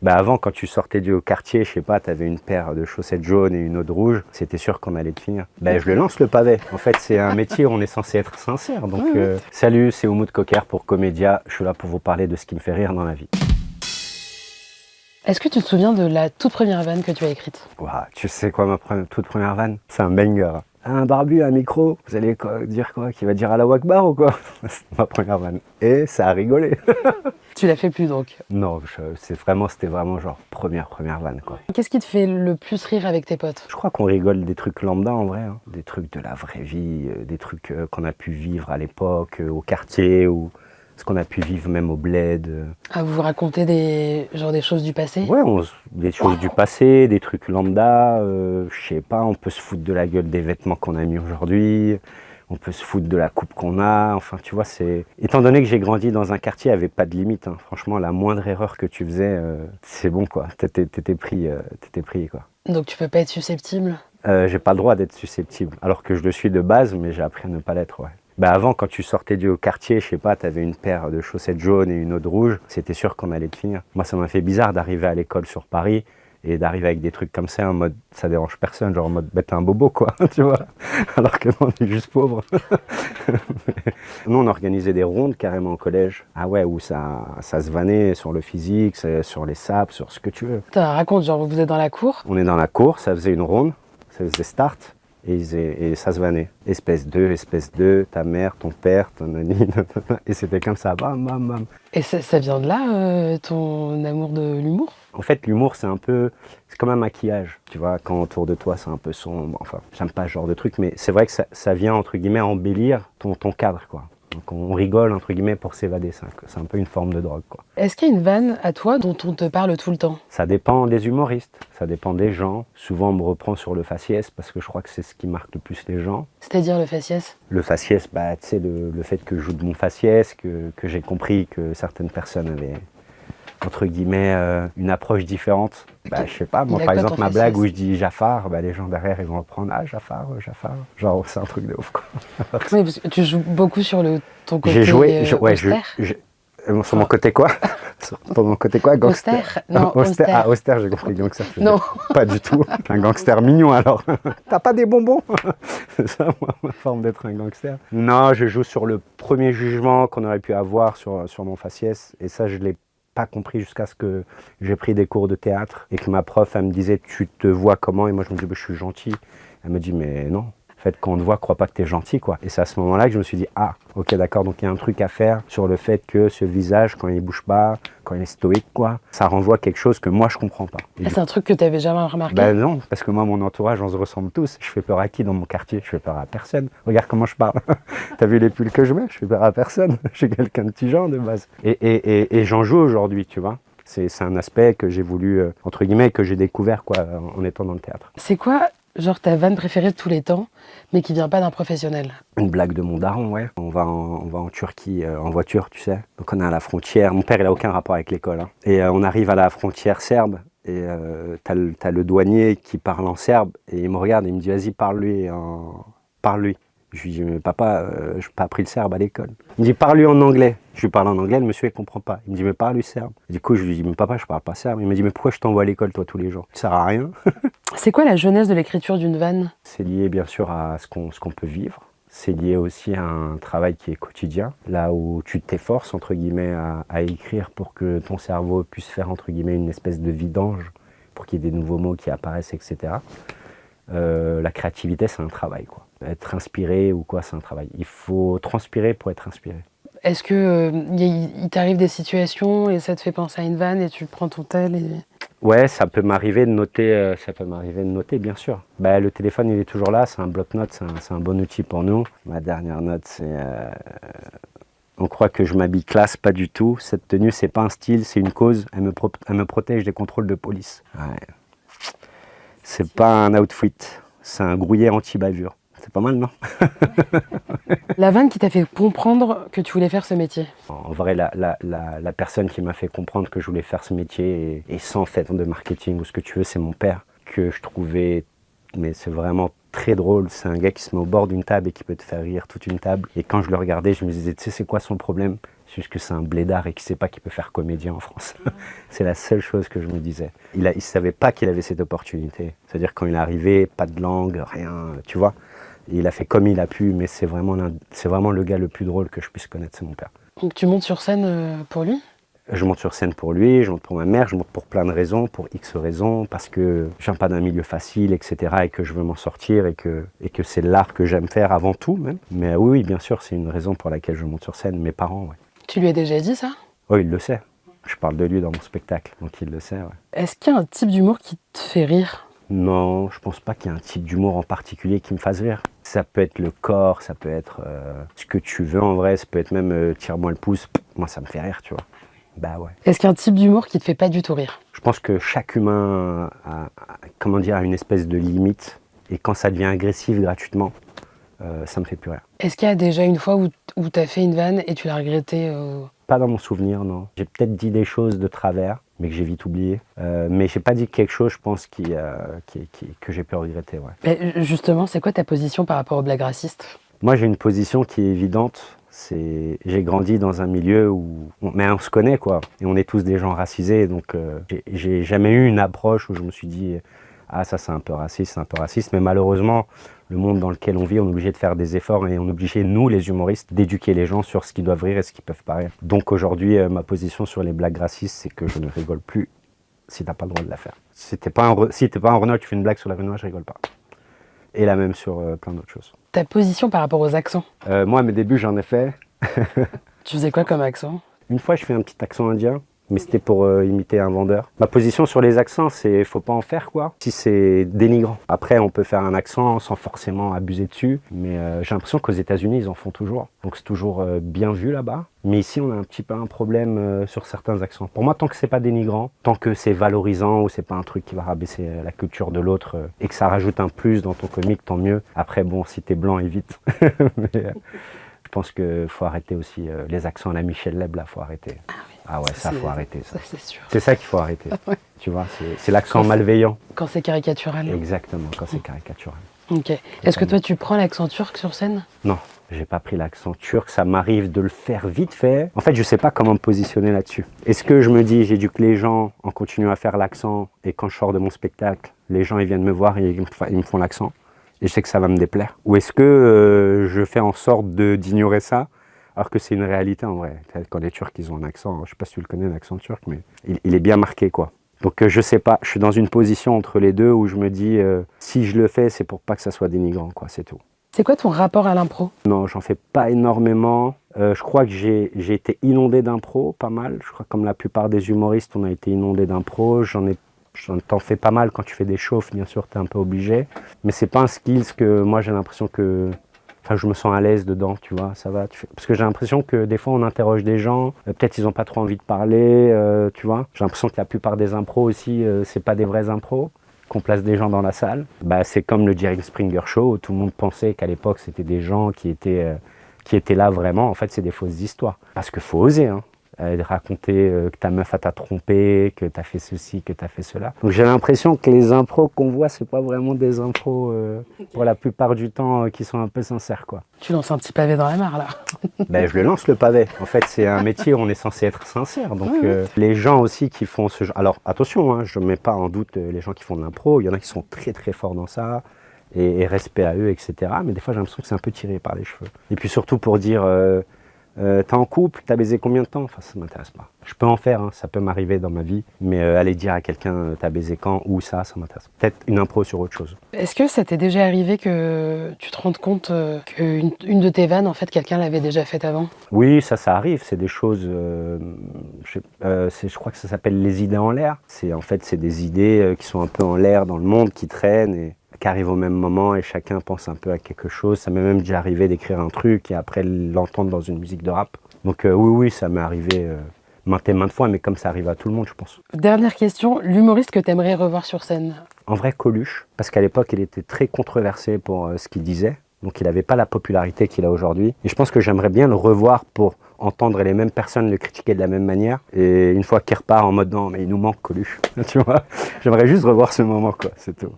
Bah avant, quand tu sortais du quartier, je sais pas, t'avais une paire de chaussettes jaunes et une autre rouge, c'était sûr qu'on allait te finir. Bah je le lance le pavé. En fait, c'est un métier où on est censé être sincère. Donc, salut, c'est Oumoud Cocker pour Comédia. Je suis là pour vous parler de ce qui me fait rire dans la vie. Est-ce que tu te souviens de la toute première vanne que tu as écrite? Ouah, tu sais quoi, toute première vanne? C'est un banger. Un barbu, un micro, vous allez dire quoi? Qui va dire Allahu Akbar ou quoi? C'est ma première vanne. Et ça a rigolé. Tu l'as fait plus donc. Non, c'était vraiment genre première vanne quoi. Qu'est-ce qui te fait le plus rire avec tes potes? Je crois qu'on rigole des trucs lambda en vrai, hein. Des trucs de la vraie vie, des trucs qu'on a pu vivre à l'époque, au quartier, ou ce qu'on a pu vivre même au bled. Ah, vous vous racontez des choses du passé? Ouais, des choses du passé, des trucs lambda, je sais pas, on peut se foutre de la gueule des vêtements qu'on a mis aujourd'hui, on peut se foutre de la coupe qu'on a, enfin tu vois, c'est... Étant donné que j'ai grandi dans un quartier, il n'y avait pas de limite, hein. Franchement, la moindre erreur que tu faisais, c'est bon quoi, t'étais pris quoi. Donc tu peux pas être susceptible? J'ai pas le droit d'être susceptible, alors que je le suis de base, mais j'ai appris à ne pas l'être, ouais. Bah avant, quand tu sortais du quartier, je sais pas, t'avais une paire de chaussettes jaunes et une autre rouge, c'était sûr qu'on allait te finir. Moi, ça m'a fait bizarre d'arriver à l'école sur Paris et d'arriver avec des trucs comme ça en mode ça dérange personne, genre en mode bête un bobo quoi, tu vois, alors que nous on est juste pauvres. Nous on organisait des rondes carrément au collège, ah ouais, où ça se vannait sur le physique, sur les sapes, sur ce que tu veux. Raconte, genre vous êtes dans la cour? On est dans la cour, ça faisait une ronde, ça faisait start. Et ça se vannait. Espèce 2, ta mère, ton père, ton ami, et c'était comme ça, bam, bam, bam. Et ça vient de là, ton amour de l'humour? En fait, l'humour, c'est comme un maquillage, tu vois, quand autour de toi, c'est un peu sombre, enfin, j'aime pas ce genre de truc, mais c'est vrai que ça vient, entre guillemets, embellir ton cadre, quoi. Donc on rigole, entre guillemets, pour s'évader, c'est un peu une forme de drogue, quoi. Est-ce qu'il y a une vanne à toi dont on te parle tout le temps? Ça dépend des humoristes, ça dépend des gens. Souvent, on me reprend sur le faciès, parce que je crois que c'est ce qui marque le plus les gens. C'est-à-dire le faciès? Le faciès, bah, tu sais, le fait que je joue de mon faciès, que j'ai compris que certaines personnes avaient, entre guillemets, une approche différente. Bah, je sais pas, moi par exemple, ma blague où je dis Jafar, bah, les gens derrière ils vont reprendre ah Jafar. Genre, c'est un truc de ouf quoi. Oui, parce que tu joues beaucoup sur ton côté J'ai joué, austère. sur mon côté quoi? Pour mon côté quoi? Gangster? Austère? Non, austère. austère. Ah, austère, j'ai compris, gangster. Non. Pas du tout. Un gangster mignon alors. T'as pas des bonbons? C'est ça, moi, ma forme d'être un gangster. Non, je joue sur le premier jugement qu'on aurait pu avoir sur mon faciès. Et ça, je l'ai pas compris jusqu'à ce que j'ai pris des cours de théâtre et que ma prof, elle me disait, tu te vois comment? Et moi, je me dis, bah, je suis gentil. Elle me dit, mais non. En fait, quand on te voit, crois pas que t'es gentil, quoi. Et c'est à ce moment-là que je me suis dit, ah, ok, d'accord, donc il y a un truc à faire sur le fait que ce visage, quand il bouge pas, quand il est stoïque, quoi, ça renvoie quelque chose que moi, je comprends pas. Ah, c'est un truc que t'avais jamais remarqué? Ben non, parce que moi, mon entourage, on se ressemble tous. Je fais peur à qui dans mon quartier? Je fais peur à personne. Regarde comment je parle. T'as vu les pulls que je mets? Je fais peur à personne. Je suis quelqu'un de petit genre de base. Et j'en joue aujourd'hui, tu vois. C'est un aspect que j'ai voulu, entre guillemets, que j'ai découvert, quoi, en étant dans le théâtre. C'est quoi, genre, ta vanne préférée de tous les temps, mais qui vient pas d'un professionnel? Une blague de mon daron, ouais. On va en Turquie en voiture, tu sais. Donc on est à la frontière. Mon père, il a aucun rapport avec l'école, hein. Et on arrive à la frontière serbe. Et t'as le douanier qui parle en serbe. Et il me regarde et il me dit, vas-y, parle-lui. Je lui dis, mais papa, je n'ai pas appris le serbe à l'école. Il me dit, parle-lui en anglais. Je lui parle en anglais, le monsieur, il ne comprend pas. Il me dit, mais parle-lui serbe. Du coup, je lui dis, mais papa, je ne parle pas serbe. Il me dit, mais pourquoi je t'envoie à l'école, toi, tous les jours? Ça sert à rien. C'est quoi la genèse de l'écriture d'une vanne? C'est lié, bien sûr, à ce qu'on peut vivre. C'est lié aussi à un travail qui est quotidien, là où tu t'efforces, entre guillemets, à écrire pour que ton cerveau puisse faire, entre guillemets, une espèce de vidange, pour qu'il y ait des nouveaux mots qui apparaissent, etc. La créativité, c'est un travail, quoi. Être inspiré ou quoi, c'est un travail. Il faut transpirer pour être inspiré. Est-ce que il t'arrive des situations et ça te fait penser à une vanne et tu prends ton tel et... Ouais, ça peut m'arriver de noter, bien sûr. Bah, le téléphone, il est toujours là, c'est un bloc-notes, c'est un bon outil pour nous. Ma dernière note, c'est... On croit que je m'habille classe, pas du tout. Cette tenue, c'est pas un style, c'est une cause. Elle me protège des contrôles de police. Ouais. C'est pas un outfit, c'est un grouillet anti-bavure. C'est pas mal, non? La vanne qui t'a fait comprendre que tu voulais faire ce métier? En vrai, la personne qui m'a fait comprendre que je voulais faire ce métier, et sans fait de marketing ou ce que tu veux, c'est mon père, que je trouvais, mais c'est vraiment très drôle. C'est un gars qui se met au bord d'une table et qui peut te faire rire toute une table. Et quand je le regardais, je me disais, tu sais, c'est quoi son problème? C'est juste que c'est un blédard et qu'il ne sait pas qu'il peut faire comédien en France. C'est la seule chose que je me disais. Il ne savait pas qu'il avait cette opportunité. C'est-à-dire quand il est arrivé, pas de langue, rien, tu vois. Et il a fait comme il a pu, mais c'est vraiment le gars le plus drôle que je puisse connaître, c'est mon père. Donc tu montes sur scène pour lui? Je monte sur scène pour lui, je monte pour ma mère, je monte pour plein de raisons, pour X raisons, parce que je viens pas d'un milieu facile, etc. et que je veux m'en sortir et que c'est l'art que j'aime faire avant tout même. Mais oui, bien sûr, c'est une raison pour laquelle je monte sur scène. Mes parents, ouais. Tu lui as déjà dit ça? Oui, il le sait. Je parle de lui dans mon spectacle, donc il le sait, ouais. Est-ce qu'il y a un type d'humour qui te fait rire? Non, je pense pas qu'il y ait un type d'humour en particulier qui me fasse rire. Ça peut être le corps, ça peut être ce que tu veux en vrai, ça peut être même tire-moi le pouce. Moi, ça me fait rire, tu vois. Bah ouais. Est-ce qu'il y a un type d'humour qui te fait pas du tout rire? Je pense que chaque humain a une espèce de limite. Et quand ça devient agressif gratuitement, ça me fait plus rire. Est-ce qu'il y a déjà une fois où tu as fait une vanne et tu l'as regretté Pas dans mon souvenir, non. J'ai peut-être dit des choses de travers, mais que j'ai vite oublié. Mais j'ai pas dit quelque chose, je pense, que j'ai pu regretter. Ouais. Mais justement, c'est quoi ta position par rapport aux blagues racistes? Moi, j'ai une position qui est évidente. J'ai grandi dans un milieu où on se connaît, quoi. Et on est tous des gens racisés. Donc, j'ai jamais eu une approche où je me suis dit ah, ça, c'est un peu raciste, c'est un peu raciste. Mais malheureusement, le monde dans lequel on vit, on est obligé de faire des efforts et on est obligé, nous, les humoristes, d'éduquer les gens sur ce qu'ils doivent rire et ce qu'ils peuvent pas rire. Donc aujourd'hui, ma position sur les blagues racistes, c'est que je ne rigole plus si t'as pas le droit de la faire. Si t'es pas un Renoir, tu fais une blague sur la Renoir, je rigole pas. Et la même sur plein d'autres choses. Ta position par rapport aux accents? Moi, à mes débuts, j'en ai fait. Tu faisais quoi comme accent? Une fois, je fais un petit accent indien, mais c'était pour imiter un vendeur. Ma position sur les accents, c'est faut pas en faire, quoi. Si c'est dénigrant. Après, on peut faire un accent sans forcément abuser dessus, mais j'ai l'impression qu'aux États-Unis, ils en font toujours. Donc c'est toujours bien vu là-bas. Mais ici, on a un petit peu un problème sur certains accents. Pour moi, tant que c'est pas dénigrant, tant que c'est valorisant ou c'est pas un truc qui va rabaisser la culture de l'autre et que ça rajoute un plus dans ton comique, tant mieux. Après, bon, si t'es blanc, évite. Mais je pense qu'il faut arrêter aussi les accents à la Michel Leb, là, faut arrêter. Ah ouais, ça faut arrêter. Ça c'est sûr. C'est ça qu'il faut arrêter. Ouais. Tu vois, c'est l'accent malveillant. Quand c'est caricatural. Exactement, quand c'est caricatural. Ok. Est-ce que toi, tu prends l'accent turc sur scène? Non, j'ai pas pris l'accent turc. Ça m'arrive de le faire vite fait. En fait, je sais pas comment me positionner là-dessus. Est-ce que je me dis, j'éduque les gens en continuant à faire l'accent et quand je sors de mon spectacle, les gens ils viennent me voir et ils me font l'accent et je sais que ça va me déplaire? Ou est-ce que je fais en sorte d'ignorer ça alors que c'est une réalité en vrai? Quand les Turcs ils ont un accent, je sais pas si tu le connais, l'accent turc, mais il est bien marqué, quoi. Donc je sais pas, je suis dans une position entre les deux où je me dis si je le fais, c'est pour pas que ça soit dénigrant, quoi, c'est tout. C'est quoi ton rapport à l'impro? Non, j'en fais pas énormément. Je crois que j'ai été inondé d'impro, pas mal. Je crois que comme la plupart des humoristes, on a été inondé d'impro. T'en fais pas mal quand tu fais des chauffes, bien sûr, t'es un peu obligé. Mais c'est pas un skill que moi j'ai l'impression que... Enfin, je me sens à l'aise dedans, tu vois, ça va. Parce que j'ai l'impression que des fois, on interroge des gens, peut-être ils n'ont pas trop envie de parler, tu vois. J'ai l'impression que la plupart des impros aussi, c'est pas des vrais impros, qu'on place des gens dans la salle. Bah, c'est comme le Jerry Springer Show, où tout le monde pensait qu'à l'époque, c'était des gens qui étaient là vraiment. En fait, c'est des fausses histoires. Parce qu'il faut oser, hein. De raconter que ta meuf t'a trompé, que t'as fait ceci, que t'as fait cela. Donc j'ai l'impression que les impros qu'on voit, c'est pas vraiment des impros pour la plupart du temps qui sont un peu sincères, quoi. Tu lances un petit pavé dans la mare là. Ben, je le lance le pavé. En fait, c'est un métier où on est censé être sincère. Donc les gens aussi qui font ce genre... Alors attention, hein, je ne mets pas en doute les gens qui font de l'impro. Il y en a qui sont très très forts dans ça. Et respect à eux, etc. Mais des fois, j'ai l'impression que c'est un peu tiré par les cheveux. Et puis surtout pour dire... t'es en couple, t'as baisé combien de temps? Enfin, ça m'intéresse pas. Je peux en faire, hein, ça peut m'arriver dans ma vie, mais aller dire à quelqu'un t'as baisé quand ou ça m'intéresse. Peut-être une impro sur autre chose. Est-ce que ça t'est déjà arrivé que tu te rendes compte qu'une de tes vannes, en fait, quelqu'un l'avait déjà faite avant? Oui, ça arrive. C'est des choses. Je crois que ça s'appelle les idées en l'air. En fait, c'est des idées qui sont un peu en l'air dans le monde, qui traînent et qui arrivent au même moment et chacun pense un peu à quelque chose. Ça m'est même déjà arrivé d'écrire un truc et après l'entendre dans une musique de rap. Donc oui, ça m'est arrivé maintes et maintes fois, mais comme ça arrive à tout le monde, je pense. Dernière question, l'humoriste que t'aimerais revoir sur scène? En vrai, Coluche, parce qu'à l'époque, il était très controversé pour ce qu'il disait. Donc il n'avait pas la popularité qu'il a aujourd'hui. Et je pense que j'aimerais bien le revoir pour entendre les mêmes personnes le critiquer de la même manière. Et une fois qu'il repart en mode non, mais il nous manque Coluche, tu vois. J'aimerais juste revoir ce moment, quoi, c'est tout.